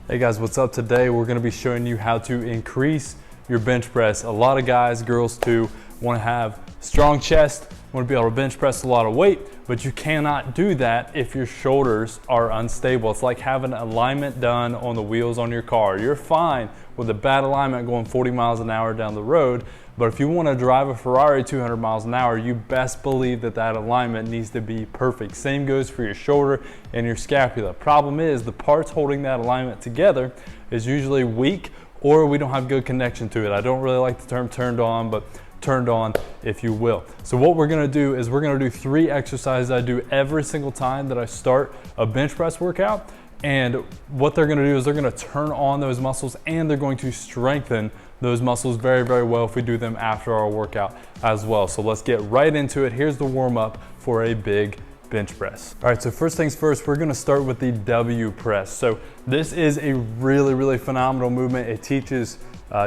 Hey guys, what's up? Today we're going to be showing you how to increase your bench press. A lot of guys, girls too, want to have strong chest, want to be able to bench press a lot of weight, but you cannot do that if your shoulders are unstable. It's like having alignment done on the wheels on your car. You're fine with a bad alignment going 40 miles an hour down the road, but if you want to drive a Ferrari 200 miles an hour, you best believe that that alignment needs to be perfect. Same goes for your shoulder and your scapula. Problem is, the parts holding that alignment together is usually weak, or we don't have good connection to it. I don't really like the term turned on, but turned on, if you will. So what we're gonna do is we're gonna do 3 exercises I do every single time that I start a bench press workout. And what they're gonna do is they're gonna turn on those muscles and they're going to strengthen those muscles very, very well if we do them after our workout as well. So let's get right into it. Here's the warm up for a big bench press. All right, so first things first, we're gonna start with the W press. So this is a really, really phenomenal movement. It teaches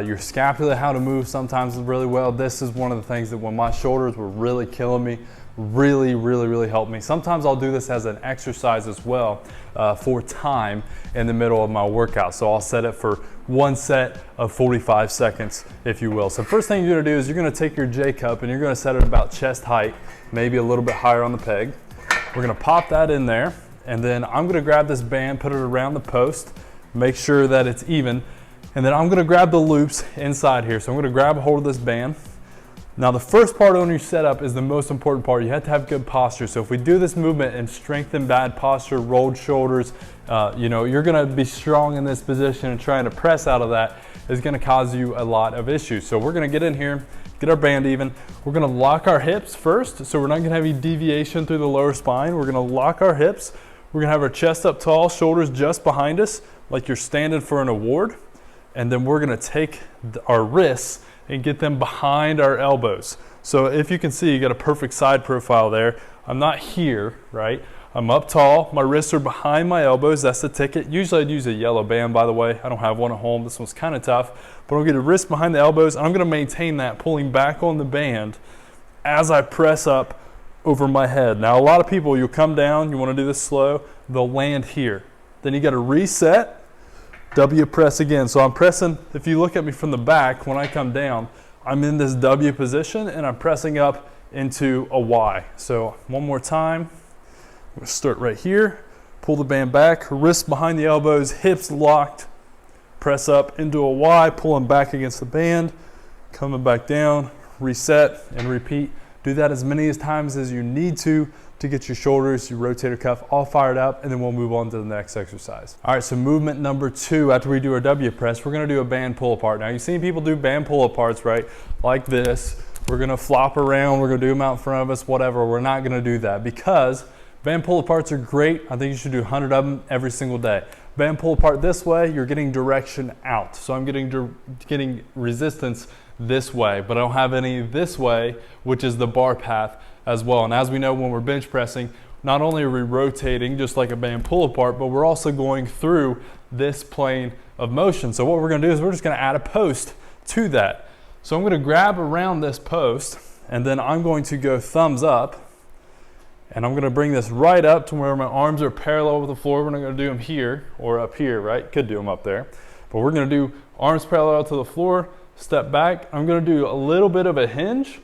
your scapula how to move sometimes really well. This is one of the things that when my shoulders were really killing me, really helped me. Sometimes I'll do this as an exercise as well for time in the middle of my workout. So I'll set it for 1 set of 45 seconds, if you will. So first thing you're gonna do is you're gonna take your J cup and you're gonna set it about chest height, maybe a little bit higher on the peg. We're gonna pop that in there, and then I'm gonna grab this band, put it around the post, make sure that it's even, and then I'm gonna grab the loops inside here. So I'm gonna grab a hold of this band. Now the first part on your setup is the most important part. You have to have good posture. So if we do this movement and strengthen bad posture, rolled shoulders, you're gonna be strong in this position, and trying to press out of that is gonna cause you a lot of issues. So we're gonna get in here, get our band even. We're gonna lock our hips first, so we're not gonna have any deviation through the lower spine. We're gonna lock our hips. We're gonna have our chest up tall, shoulders just behind us, like you're standing for an award. And then we're gonna take our wrists and get them behind our elbows. So if you can see, you got a perfect side profile there. I'm not here, right? I'm up tall, my wrists are behind my elbows, that's the ticket. Usually I'd use a yellow band, by the way. I don't have one at home, this one's kind of tough. But I'm gonna get a wrist behind the elbows, and I'm gonna maintain that, pulling back on the band as I press up over my head. Now a lot of people, you'll come down, you wanna do this slow, they'll land here. Then you gotta reset, W press again. So I'm pressing, if you look at me from the back, when I come down, I'm in this W position and I'm pressing up into a Y. So one more time, I'm gonna start right here, pull the band back, wrists behind the elbows, hips locked, press up into a Y, pulling back against the band, coming back down, reset and repeat. Do that as many times as you need to get your shoulders, your rotator cuff all fired up, and then we'll move on to the next exercise. All right, so movement number 2, after we do our W press, we're gonna do a band pull apart. Now you've seen people do band pull aparts, right? Like this. We're gonna flop around, we're gonna do them out in front of us, whatever. We're not gonna do that because band pull aparts are great. I think you should do 100 of them every single day. Band pull apart this way, you're getting direction out. So I'm getting resistance this way, but I don't have any this way, which is the bar path as well. And as we know, when we're bench pressing, not only are we rotating just like a band pull apart, but we're also going through this plane of motion. So what we're gonna do is we're just gonna add a post to that. So I'm gonna grab around this post, and then I'm going to go thumbs up, and I'm gonna bring this right up to where my arms are parallel with the floor. We're not gonna do them here or up here, right? Could do them up there. But we're gonna do arms parallel to the floor, step back. I'm gonna do a little bit of a hinge,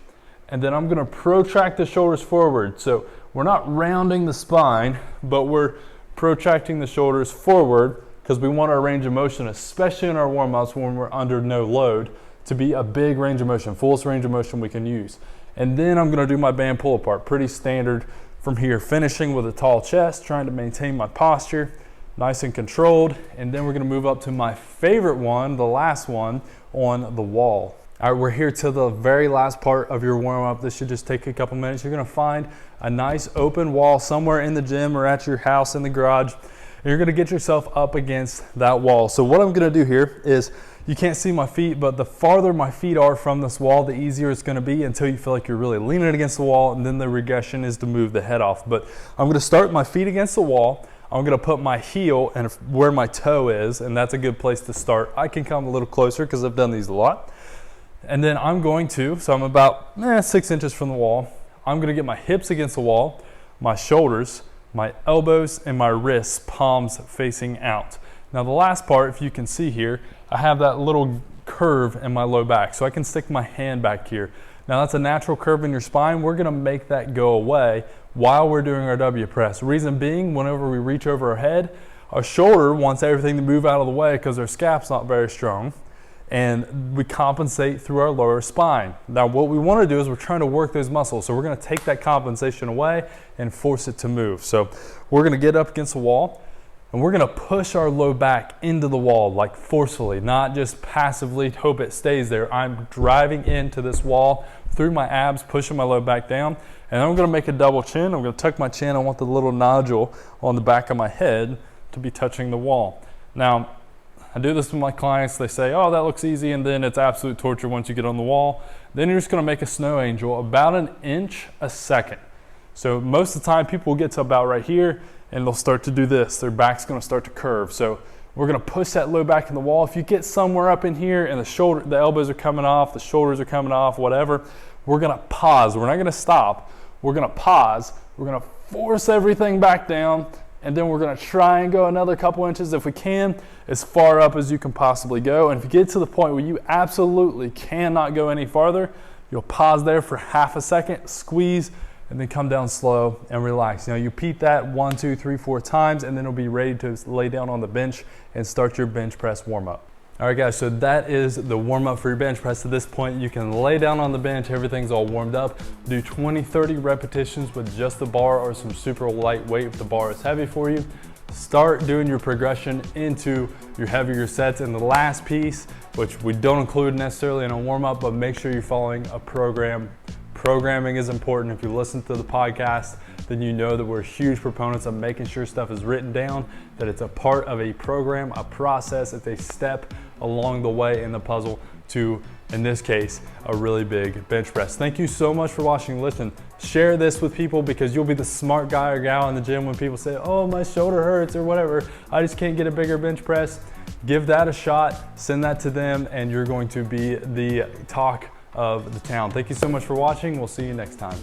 and then I'm gonna protract the shoulders forward. So we're not rounding the spine, but we're protracting the shoulders forward because we want our range of motion, especially in our warm-ups when we're under no load, to be a big range of motion, fullest range of motion we can use. And then I'm gonna do my band pull apart, pretty standard from here, finishing with a tall chest, trying to maintain my posture, nice and controlled. And then we're gonna move up to my favorite one, the last one, on the wall. All right, we're here to the very last part of your warm-up. This should just take a couple minutes. You're gonna find a nice open wall somewhere in the gym or at your house in the garage. And you're gonna get yourself up against that wall. So what I'm gonna do here is, you can't see my feet, but the farther my feet are from this wall, the easier it's gonna be until you feel like you're really leaning against the wall, and then the regression is to move the head off. But I'm gonna start my feet against the wall. I'm gonna put my heel and where my toe is, and that's a good place to start. I can come a little closer because I've done these a lot. And then I'm going to, so I'm about 6 inches from the wall. I'm gonna get my hips against the wall, my shoulders, my elbows, and my wrists, palms facing out. Now the last part, if you can see here, I have that little curve in my low back, so I can stick my hand back here. Now that's a natural curve in your spine. We're gonna make that go away while we're doing our W press. Reason being, whenever we reach over our head, our shoulder wants everything to move out of the way because our scap's not very strong, and we compensate through our lower spine. Now what we want to do is we're trying to work those muscles, so we're going to take that compensation away and force it to move. So we're going to get up against the wall, and we're going to push our low back into the wall, like forcefully, not just passively hope it stays there. I'm driving into this wall through my abs, pushing my low back down, and I'm going to make a double chin. I'm going to tuck my chin. I want the little nodule on the back of my head to be touching the wall. Now, I do this with my clients. They say, oh, that looks easy, and then it's absolute torture once you get on the wall. Then you're just gonna make a snow angel about 1 inch a second. So most of the time people will get to about right here and they'll start to do this. Their back's gonna start to curve. So we're gonna push that low back in the wall. If you get somewhere up in here and the elbows are coming off, the shoulders are coming off, whatever, we're gonna pause. We're not gonna stop. We're gonna pause. We're gonna force everything back down, and then we're gonna try and go another couple inches if we can, as far up as you can possibly go. And if you get to the point where you absolutely cannot go any farther, you'll pause there for half a second, squeeze, and then come down slow and relax. You repeat that 1, 2, 3, 4 times, and then you'll be ready to lay down on the bench and start your bench press warm up. All right guys, so that is the warm up for your bench press. At this point, you can lay down on the bench, everything's all warmed up. Do 20, 30 repetitions with just the bar or some super light weight if the bar is heavy for you. Start doing your progression into your heavier sets. And the last piece, which we don't include necessarily in a warm up, but make sure you're following a program. Programming is important. If you listen to the podcast, then you know that we're huge proponents of making sure stuff is written down, that it's a part of a program, a process, it's a step along the way in the puzzle to, in this case, a really big bench press. Thank you so much for watching. Listen, share this with people, because you'll be the smart guy or gal in the gym when people say, oh, my shoulder hurts or whatever, I just can't get a bigger bench press. Give that a shot, send that to them, and you're going to be the talk of the town. Thank you so much for watching. We'll see you next time.